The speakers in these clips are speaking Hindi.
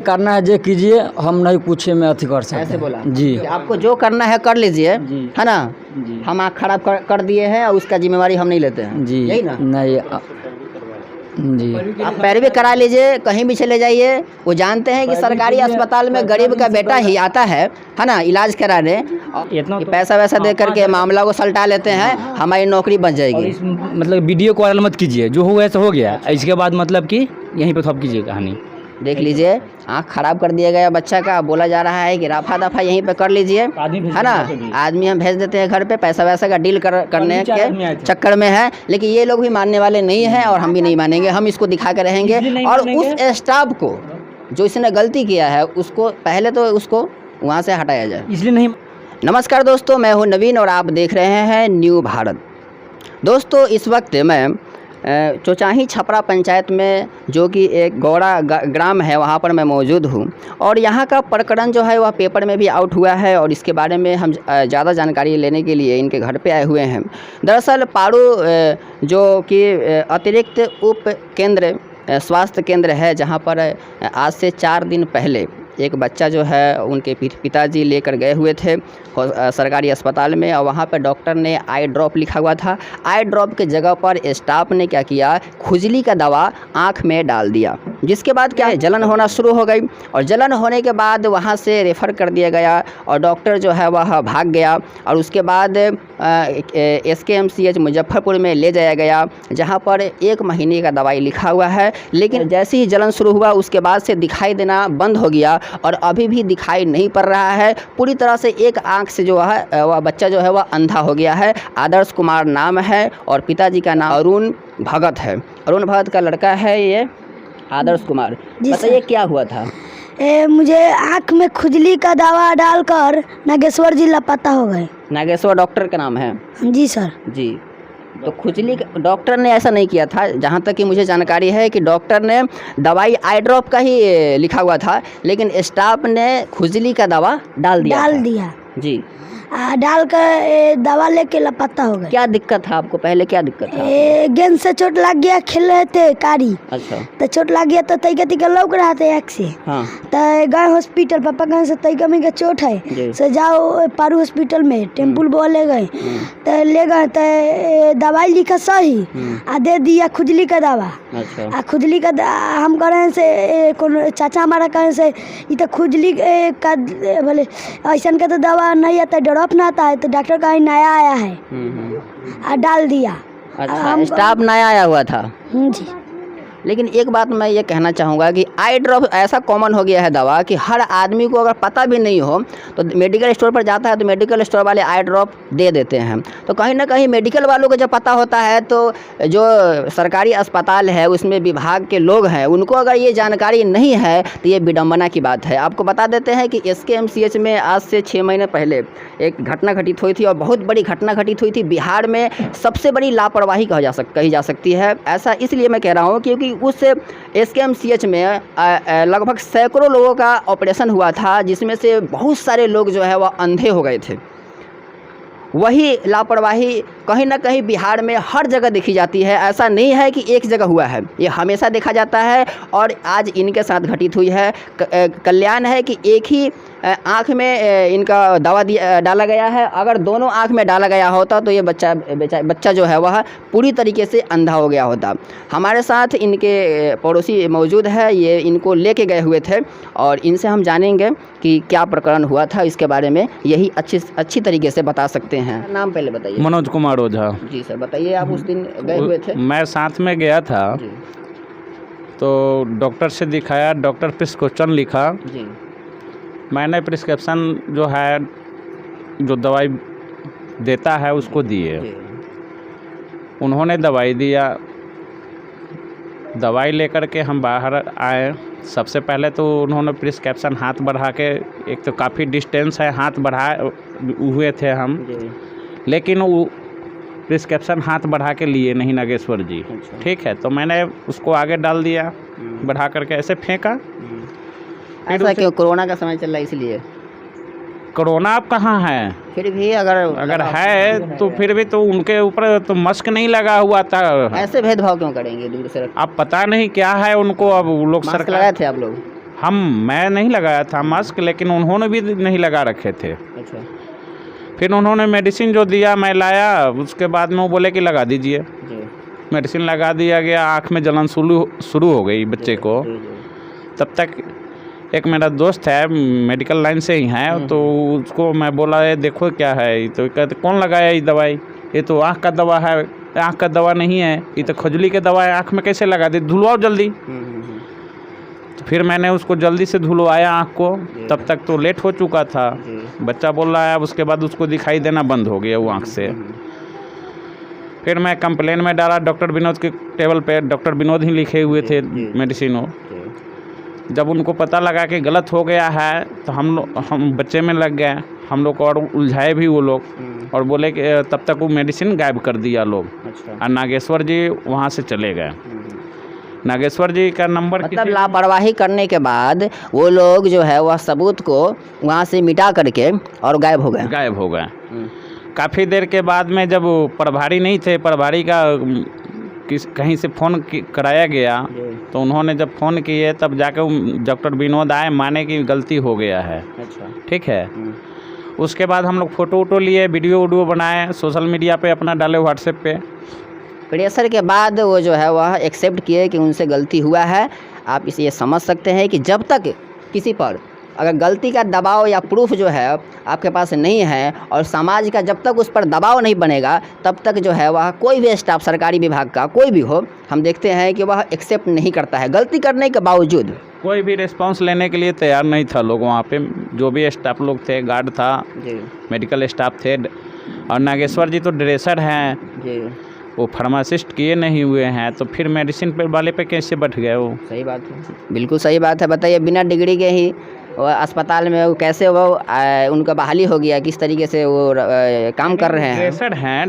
करना है जो कीजिए, हम नहीं कुछ में अथी कर सकते। ऐसे बोला जी। कि आपको जो करना है कर लीजिए, जी। है ना। जी। हम आँख खराब कर दिए हैं और उसका जिम्मेवारी हम नहीं लेते हैं। जी यही ना। नहीं जी। आप पैरवी करा लीजिए, कहीं भी चले जाइए। वो जानते हैं कि सरकारी अस्पताल में गरीब का बेटा ही आता है ना, इलाज कराने। इतना कि पैसा वैसा दे करके मामला को सलटा लेते हैं, हमारी नौकरी बच और जाएगी। इस मतलब वीडियो को वायरल मत कीजिए, जो हुआ ऐसा हो गया। इसके बाद मतलब कि यहीं पे थप कीजिए कहानी। देख लीजिए, आँख खराब कर दिया गया बच्चा का। बोला जा रहा है कि रफा दफा यहीं पे कर लीजिए, है ना। आदमी हम भेज देते हैं घर पे, पैसा वैसा का डील करने के चक्कर में है। लेकिन ये लोग भी मानने वाले नहीं हैं और हम भी नहीं मानेंगे। हम इसको दिखा के रहेंगे। और उस स्टाफ को जो इसने गलती किया है, उसको पहले तो उसको वहाँ से हटाया जाए, इसलिए नहीं। नमस्कार दोस्तों, मैं हूँ नवीन और आप देख रहे हैं न्यू भारत। दोस्तों, इस वक्त मैं चोचाही छपरा पंचायत में, जो कि एक गौड़ा ग्राम है, वहाँ पर मैं मौजूद हूँ। और यहाँ का प्रकरण जो है वह पेपर में भी आउट हुआ है और इसके बारे में हम ज़्यादा जानकारी लेने के लिए इनके घर पे आए हुए हैं। दरअसल पारू जो कि अतिरिक्त उप केंद्र स्वास्थ्य केंद्र है, जहाँ पर आज से 4 दिन पहले एक बच्चा जो है उनके पिताजी लेकर गए हुए थे सरकारी अस्पताल में। और वहाँ पर डॉक्टर ने आई ड्रॉप लिखा हुआ था। आई ड्रॉप के जगह पर स्टाफ ने क्या किया, खुजली का दवा आँख में डाल दिया, जिसके बाद क्या है, जलन होना शुरू हो गई। और जलन होने के बाद वहाँ से रेफ़र कर दिया गया और डॉक्टर जो है वह भाग गया। और उसके बाद SKMCH मुजफ्फरपुर में ले जाया गया, जहाँ पर 1 महीने का दवाई लिखा हुआ है। लेकिन जैसे ही जलन शुरू हुआ, उसके बाद से दिखाई देना बंद हो गया और अभी भी दिखाई नहीं पड़ रहा है। पूरी तरह से एक आंख से जो है वह बच्चा जो है वह अंधा हो गया है। आदर्श कुमार नाम है और पिताजी का नाम अरुण भगत है। अरुण भगत का लड़का है ये आदर्श कुमार। बताइए क्या हुआ था। मुझे आँख में खुजली का दवा डालकर नागेश्वर जी लापता हो गए। नागेश्वर डॉक्टर का नाम है? जी सर। जी। तो खुजली डॉक्टर ने ऐसा नहीं किया था, जहाँ तक कि मुझे जानकारी है कि डॉक्टर ने दवाई आई ड्रॉप का ही लिखा हुआ था, लेकिन स्टाफ ने खुजली का दवा डाल दिया जी। डाल कर दवा लेके लापता हो गए। क्या दिक्कत था आपको, पहले क्या दिक्कत था? गेंद से चोट लग गया, खेल रहे थे कारी। अच्छा। तो चोट लग गया तो तैका लौक रहा था एक से। हाँ। तो गए हॉस्पिटल, पापा कहे से तैका में चोट है, से जाओ पारू हॉस्पिटल में, टेम्पुल बोल ले गए। तो ले गए तो दवाई लिखा सही आ दे दिया खुजली का दवा। अच्छा। खुजली का हम करें से चाचा हमारा कहें से ये तो खुजली का बोले ऐसा का तो दवा नहीं आता, ड्रॉप ना आता है। तो डॉक्टर का नया आया है डाल दिया। अच्छा, स्टाफ नया आया हुआ था जी। लेकिन एक बात मैं ये कहना चाहूँगा कि आई ड्रॉप ऐसा कॉमन हो गया है दवा कि हर आदमी को अगर पता भी नहीं हो तो मेडिकल स्टोर पर जाता है तो मेडिकल स्टोर वाले आई ड्रॉप दे देते हैं। तो कहीं ना कहीं मेडिकल वालों को जब पता होता है तो जो सरकारी अस्पताल है उसमें विभाग के लोग हैं, उनको अगर ये जानकारी नहीं है तो ये विडम्बना की बात है। आपको बता देते हैं कि SKMCH में आज से 6 महीने पहले एक घटना घटित हुई थी और बहुत बड़ी घटना घटित हुई थी। बिहार में सबसे बड़ी लापरवाही कही जा सकती है। ऐसा इसलिए मैं कह रहा हूँ क्योंकि उस SKMCH में लगभग सैकड़ों लोगों का ऑपरेशन हुआ था, जिसमें से बहुत सारे लोग जो है वह अंधे हो गए थे। वही लापरवाही कहीं ना कहीं बिहार में हर जगह देखी जाती है। ऐसा नहीं है कि एक जगह हुआ है, ये हमेशा देखा जाता है और आज इनके साथ घटित हुई है। कल्याण है कि एक ही आँख में इनका दवा डाला गया है। अगर दोनों आँख में डाला गया होता तो ये बच्चा जो है वह पूरी तरीके से अंधा हो गया होता। हमारे साथ इनके पड़ोसी मौजूद है, ये इनको लेके गए हुए थे और इनसे हम जानेंगे कि क्या प्रकरण हुआ था। इसके बारे में यही अच्छी तरीके से बता सकते हैं। नाम पहले बताइए। मनोज कुमार ओझा। जी सर, बताइए आप उस दिन गए हुए थे? मैं साथ में गया था जी। तो डॉक्टर से दिखाया, डॉक्टर प्रिस्क्रिप्शन लिखा जी। मैंने प्रिस्क्रिप्शन जो है, जो दवाई देता है उसको दिए। उन्होंने दवाई दिया, दवाई लेकर के हम बाहर आए। सबसे पहले तो उन्होंने प्रिस्क्रिप्शन हाथ बढ़ा के, एक तो काफ़ी डिस्टेंस है, हाथ बढ़ाए हुए थे हम, लेकिन वो प्रिस्क्रिप्शन हाथ बढ़ा के लिए नहीं नागेश्वर जी। ठीक है, तो मैंने उसको आगे डाल दिया, बढ़ा करके ऐसे फेंका। ऐसा क्यों? कोरोना का समय चल रहा है इसलिए? कोरोना अब कहाँ है? फिर भी अगर है तो फिर भी तो उनके ऊपर तो मास्क नहीं लगा हुआ था। ऐसे भेदभाव क्यों करेंगे दूर से? अब पता नहीं क्या है उनको। अब वो लोग मास्क लगाए थे आप लोग? मैं नहीं लगाया था मास्क, लेकिन उन्होंने भी नहीं लगा रखे थे। अच्छा। फिर उन्होंने मेडिसिन जो दिया मैं लाया, उसके बाद में वो बोले कि लगा दीजिए। जी मेडिसिन लगा दिया गया, आँख में जलन शुरू हो गई बच्चे को। जी जी। तब तक एक मेरा दोस्त है, मेडिकल लाइन से ही है, तो उसको मैं बोला ये देखो क्या है, तो कहते कौन लगाया ये दवाई, ये तो आँख का दवा है। आँख का दवा नहीं है, ये तो खुजली की दवा है, आँख में कैसे लगा दी, धुलवाओ जल्दी। तो फिर मैंने उसको जल्दी से धुलवाया आँख को, तब तक तो लेट हो चुका था। बच्चा बोल रहा है, अब उसके बाद उसको दिखाई देना बंद हो गया वो आँख से। फिर मैं कंप्लेन में डाला डॉक्टर विनोद के टेबल पे, डॉक्टर विनोद ही लिखे हुए थे मेडिसिन वो। जब उनको पता लगा कि गलत हो गया है तो हम बच्चे में लग गए, हम लोग को और उलझाए भी वो लोग, और बोले कि तब तक वो मेडिसिन गायब कर दिया लोग। अच्छा। और नागेश्वर जी वहाँ से चले गए। नागेश्वर जी का नंबर मतलब लापरवाही करने के बाद वो लोग जो है वह सबूत को वहाँ से मिटा करके और गायब हो गए। काफ़ी देर के बाद में जब प्रभारी नहीं थे, प्रभारी का कहीं से फ़ोन कराया गया, तो उन्होंने जब फ़ोन किए तब जाकर डॉक्टर विनोद आए, माने कि गलती हो गया है। अच्छा। ठीक है। उसके बाद हम लोग फ़ोटो वोटो लिए, वीडियो बनाए, सोशल मीडिया पे अपना डाले, व्हाट्सएप पे। प्रेशर के बाद वो जो है वह एक्सेप्ट किए कि उनसे गलती हुआ है। आप इसे ये समझ सकते हैं कि जब तक किसी पर अगर गलती का दबाव या प्रूफ जो है आपके पास नहीं है, और समाज का जब तक उस पर दबाव नहीं बनेगा, तब तक जो है वह कोई भी स्टाफ सरकारी विभाग का कोई भी हो, हम देखते हैं कि वह एक्सेप्ट नहीं करता है। गलती करने के बावजूद कोई भी रिस्पांस लेने के लिए तैयार नहीं था लोग वहाँ पे। जो भी स्टाफ लोग थे, गार्ड था, मेडिकल स्टाफ थे, और नागेश्वर जी तो ड्रेसर हैं जी, वो फार्मासिस्ट किए नहीं हुए हैं, तो फिर मेडिसिन पे वाले पे कैसे बैठ गए वो? सही बात है, बिल्कुल सही बात है। बताइए, बिना डिग्री के ही वो अस्पताल में वो कैसे वो उनका बहाली हो गया, किस तरीके से वो काम कर रहे हैं?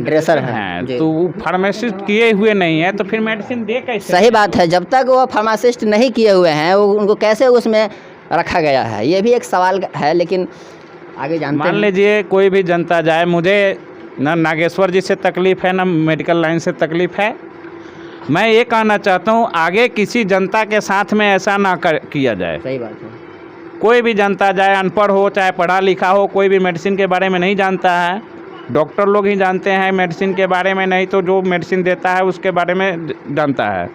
ड्रेसर हैं तो वो फार्मासिस्ट किए हुए नहीं है, तो फिर मेडिसिन दे कैसे? सही बात है, जब तक वो फार्मासिस्ट नहीं किए हुए हैं वो उनको कैसे उसमें रखा गया है, ये भी एक सवाल है। लेकिन आगे जानते हैं। मान लीजिए कोई भी जनता जाए, मुझे ना नागेश्वर जी से तकलीफ़ है, ना मेडिकल लाइन से तकलीफ़ है। मैं ये कहना चाहता हूँ आगे किसी जनता के साथ में ऐसा ना किया जाए। सही बात है। कोई भी जनता जाए, अनपढ़ हो चाहे पढ़ा लिखा हो, कोई भी मेडिसिन के बारे में नहीं जानता है। डॉक्टर लोग ही जानते हैं मेडिसिन के बारे में, नहीं तो जो मेडिसिन देता है उसके बारे में जानता है।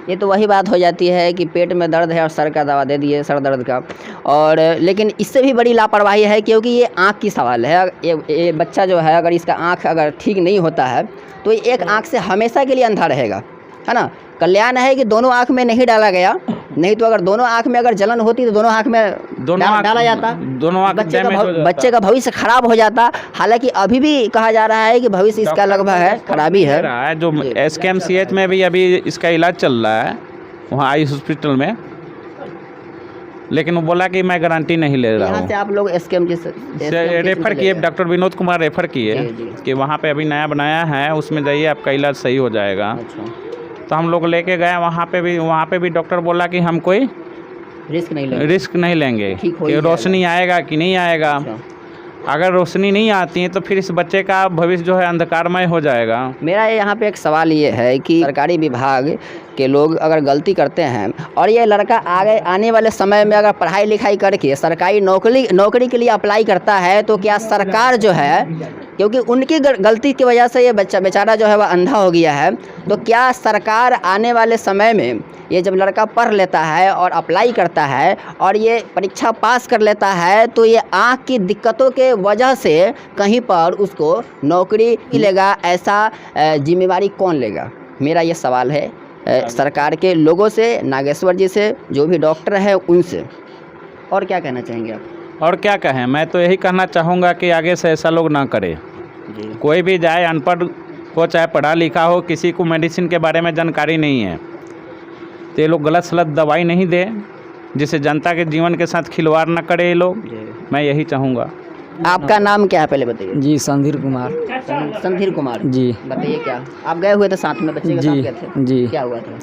ये तो वही बात हो जाती है कि पेट में दर्द है और सर का दवा दे दिए, सर दर्द का। और लेकिन इससे भी बड़ी लापरवाही है, क्योंकि ये आँख की सवाल है। ये बच्चा जो है, अगर इसका आँख अगर ठीक नहीं होता है तो ये एक आँख से हमेशा के लिए अंधा रहेगा, है ना। कल्याण है कि दोनों आँख में नहीं डाला गया, नहीं तो अगर दोनों आँख में अगर जलन होती तो दोनों आँख में डाला जाता, दोनों आँख बच्चे का भविष्य खराब हो जाता। हालांकि अभी भी कहा जा रहा है कि भविष्य इसका लगभग है खराबी है। जो SKMCH में भी अभी इसका इलाज चल रहा है, वहाँ आई हॉस्पिटल में, लेकिन वो बोला कि मैं गारंटी नहीं ले रहा हूँ। से आप लोग SKM से रेफ़र किए, डॉक्टर विनोद कुमार रेफ़र किए कि वहाँ पे अभी नया बनाया है, उसमें जाइए आपका इलाज सही हो जाएगा। तो हम लोग लेके गए वहाँ पे भी डॉक्टर बोला कि हम कोई रिस्क नहीं लेंगे कि रोशनी आएगा कि नहीं आएगा। अगर रोशनी नहीं आती है तो फिर इस बच्चे का भविष्य जो है अंधकारमय हो जाएगा। मेरा यहाँ पे एक सवाल ये है कि सरकारी विभाग के लोग अगर गलती करते हैं और ये लड़का आगे आने वाले समय में अगर पढ़ाई लिखाई करके सरकारी नौकरी के लिए अप्लाई करता है, तो क्या सरकार जो है, क्योंकि उनकी गलती की वजह से ये बच्चा बेचारा जो है वह अंधा हो गया है, तो क्या सरकार आने वाले समय में ये जब लड़का पढ़ लेता है और अप्लाई करता है और ये परीक्षा पास कर लेता है, तो ये आँख की दिक्कतों के वजह से कहीं पर उसको नौकरी मिलेगा, ऐसा जिम्मेवारी कौन लेगा? मेरा ये सवाल है सरकार के लोगों से, नागेश्वर जी से, जो भी डॉक्टर है उनसे। और क्या कहना चाहेंगे आप? और क्या कहें, मैं तो यही कहना चाहूँगा कि आगे से ऐसा लोग ना करें। कोई भी जाए, अनपढ़ हो चाहे पढ़ा लिखा हो, किसी को मेडिसिन के बारे में जानकारी नहीं है, तो ये लोग गलत सलत दवाई नहीं दे, जिससे जनता के जीवन के साथ खिलवाड़ ना करे ये लोग। मैं यही चाहूँगा। आपका नाम क्या है पहले बताइए? जी संधीर कुमार। संधीर कुमार जी। बताइए, क्या आप गए हुए थे साथ में बच्चे के साथ गए थे? जी। क्या हुआ था?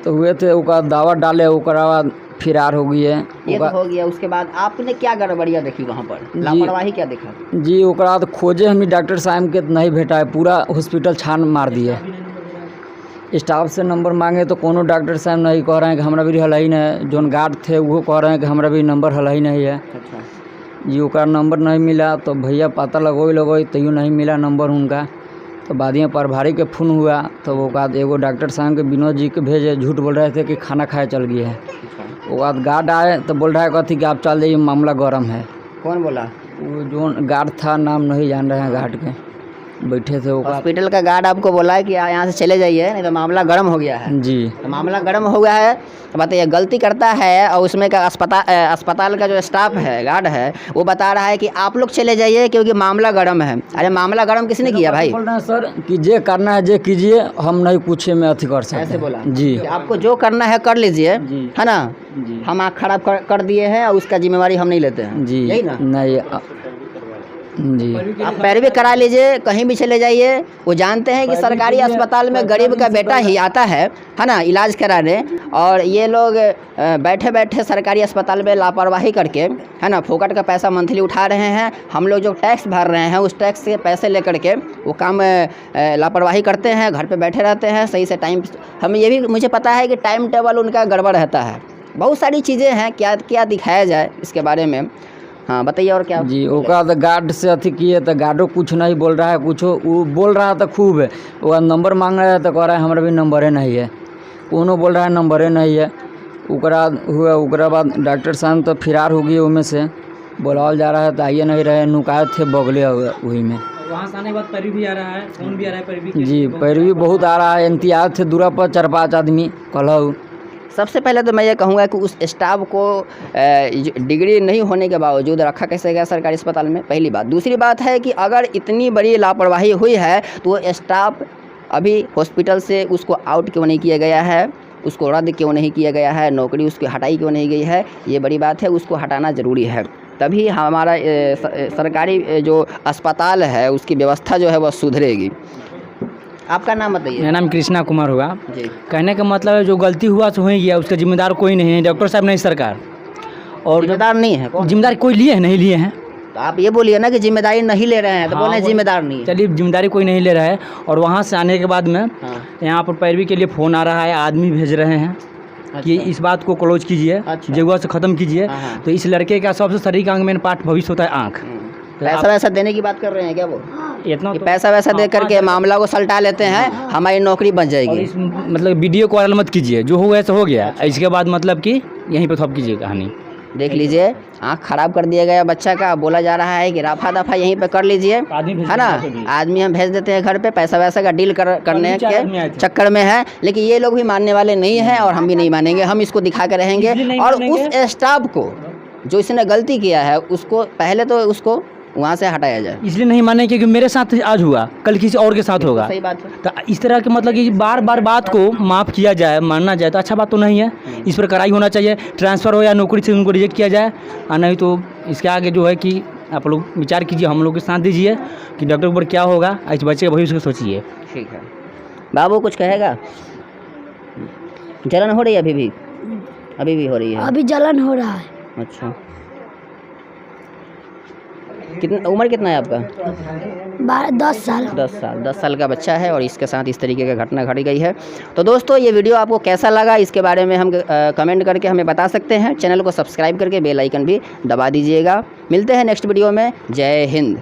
तो हुए थे, उसका दावा डाले, ओकरा बाद फिरार हो गई है। ये तो हो गया, उसके बाद आपने क्या गड़बड़ियाँ देखी वहाँ पर, लापरवाही क्या देखा? जी, ओकरा बाद खोजे हमें डॉक्टर साहब के नहीं भेटा है, पूरा हॉस्पिटल छान मार दिए। स्टाफ से नंबर मांगे तो कोनो डॉक्टर साहब नहीं कह रहे हैं कि हमरा भी हल ही नहीं, जोन गार्ड थे वो कह रहे हैं कि हमरा भी नंबर हल ही नहीं है। अच्छा जी ओका नंबर नहीं मिला तो भैया पता लगोई तैयो नहीं मिला नंबर उनका। तो बाद में प्रभारी के फ़ोन हुआ तो वो बाद एगो डॉक्टर साहब के विनोद जी के भेजे, झूठ बोल रहे थे कि खाना खाए चल गए हैं। वो बाद गार्ड आए तो बोल रहा है कहती कि आप चल जाइए, मामला गर्म है। कौन बोला? वो जो गार्ड था, नाम नहीं जान रहे हैं गार्ड के, बैठे थे वो। हॉस्पिटल का गार्ड आपको बोला है कि यहाँ से चले जाइए नहीं तो मामला गर्म हो गया है। जी तो मामला गर्म हो गया है तो बताइए, गलती करता है और उसमें का अस्पताल का जो स्टाफ है, गार्ड है, वो बता रहा है कि आप लोग चले जाइए क्योंकि मामला गर्म है। अरे मामला गर्म किसने किया भाई? बोल रहे हैं सर कि जे करना है जे कीजिए, हम नहीं पूछे में अथी कर सकते। ऐसे बोला जी, कि आपको जो करना है कर लीजिए, जी। है ना? जी हम आँख खराब कर दिए हैं और उसका जिम्मेवारी हम नहीं लेते हैं। जी यही ना? नहीं जी आप पैरवी करा लीजिए, कहीं भी चले जाइए। वो जानते हैं कि सरकारी अस्पताल में गरीब का बेटा ही आता है ना, इलाज कराने, और ये लोग बैठे बैठे सरकारी अस्पताल में लापरवाही करके, है ना, फोकट का पैसा मंथली उठा रहे हैं। हम लोग जो टैक्स भर रहे हैं उस टैक्स से पैसे लेकर के वो काम लापरवाही करते हैं, घर पे बैठे रहते हैं सही से टाइम। हमें ये भी मुझे पता है कि टाइम टेबल उनका गड़बड़ रहता है, बहुत सारी चीज़ें हैं, क्या क्या दिखाया जाए इसके बारे में। हाँ बताइए और क्या? जी ओका तो गार्ड से अथी किए तो गार्डो कुछ नहीं बोल रहा है, कुछ वो बोल रहा था खूब है, वो नंबर मांग रहा है तो कह रहा है हमारा भी नंबरे नहीं है, कोनो बोल रहा है नंबरे नहीं है। ओकरा बाद डॉक्टर साहब तो फिरार हो गई, उनमें से बुलावल जा रहा है तो आइए नहीं रहे, नुकाए थे बगले वही में। वहाँ से आने के बाद पैरवी भी आ रहा है, फोन भी आ रहा है पैरवी के। जी पैरवी बहुत आ रहा है, इम्तियाज थे दूरा पर 4-5 आदमी कल। सबसे पहले तो मैं ये कहूँगा कि उस स्टाफ को डिग्री नहीं होने के बावजूद रखा कैसे गया सरकारी अस्पताल में, पहली बात। दूसरी बात है कि अगर इतनी बड़ी लापरवाही हुई है तो वो स्टाफ अभी हॉस्पिटल से उसको आउट क्यों नहीं किया गया है, उसको रद्द क्यों नहीं किया गया है, नौकरी उसकी हटाई क्यों नहीं गई है, ये बड़ी बात है, उसको हटाना ज़रूरी है। तभी हमारा सरकारी जो अस्पताल है उसकी व्यवस्था जो है वह सुधरेगी। आपका नाम बताइए? मेरा नाम कृष्णा कुमार हुआ। जी। कहने का मतलब है जो गलती हुआ सो हो ही गया, उसका जिम्मेदार कोई नहीं है, डॉक्टर साहब नहीं सरकार, और जिम्मेदार नहीं है कौन? जिम्मेदारी कोई लिए है नहीं लिए हैं। तो आप ये बोलिए ना कि जिम्मेदारी नहीं ले रहे हैं, तो हाँ, बोले जिम्मेदार नहीं है। चलिए जिम्मेदारी कोई नहीं ले रहा है। और वहाँ से आने के बाद में हाँ। यहाँ पर पैरवी के लिए फ़ोन आ रहा है, आदमी भेज रहे हैं कि इस बात को क्लोज कीजिए, अच्छा। जगह से ख़त्म कीजिए। हाँ, हाँ। तो इस लड़के का सबसे शरीर का अंग में पार्ट भविष्य होता है आँख। पैसा वैसा देने की बात कर रहे हैं क्या वो? इतना कि तो- पैसा वैसा दे करके मामला को सलटा लेते हैं, हमारी नौकरी बच और जाएगी। इस मतलब वीडियो को वायरल मत कीजिए, जो हुआ ऐसा हो गया, इसके बाद मतलब कि यहीं पे थप कीजिए कहानी। देख लीजिए, आँख खराब कर दिया गया बच्चा का, बोला जा रहा है कि रफा दफा यहीं पे कर लीजिए, आदमी भेज है ना? देते हैं। आदमी हम भेज देते हैं घर पे, पैसा वैसा का डील करने 4 आदमी आए के थे। चक्कर में है। लेकिन ये लोग भी मानने वाले नहीं हैं और हम भी नहीं मानेंगे, हम इसको दिखा के रहेंगे। इसलिए नहीं और मानेंगे। उस स्टाफ को जो इसने गलती किया है उसको पहले तो उसको वहाँ से हटाया जाए। इसलिए नहीं माने क्योंकि मेरे साथ आज हुआ, कल किसी और के साथ होगा। सही बात है। तो इस तरह के मतलब कि बार बार बात को माफ़ किया जाए, मानना जाए तो अच्छा बात तो नहीं है। इस पर कड़ाई होना चाहिए, ट्रांसफ़र हो या नौकरी से उनको रिजेक्ट किया जाए, और नहीं तो इसके आगे जो है कि आप लोग विचार कीजिए, हम लोग के साथ दीजिए कि डॉक्टर के ऊपर क्या होगा, इस बच्चे के भविष्य को सोचिए। ठीक है। बाबू कुछ कहेगा? जलन हो रही है अभी भी? अभी भी हो रही है? अभी जलन हो रहा है। अच्छा, कितना उम्र कितना है आपका? 10 साल। 10 साल का बच्चा है और इसके साथ इस तरीके की घटना घटी गई है। तो दोस्तों ये वीडियो आपको कैसा लगा इसके बारे में हम कमेंट करके हमें बता सकते हैं। चैनल को सब्सक्राइब करके बेल आइकन भी दबा दीजिएगा। मिलते हैं नेक्स्ट वीडियो में। जय हिंद।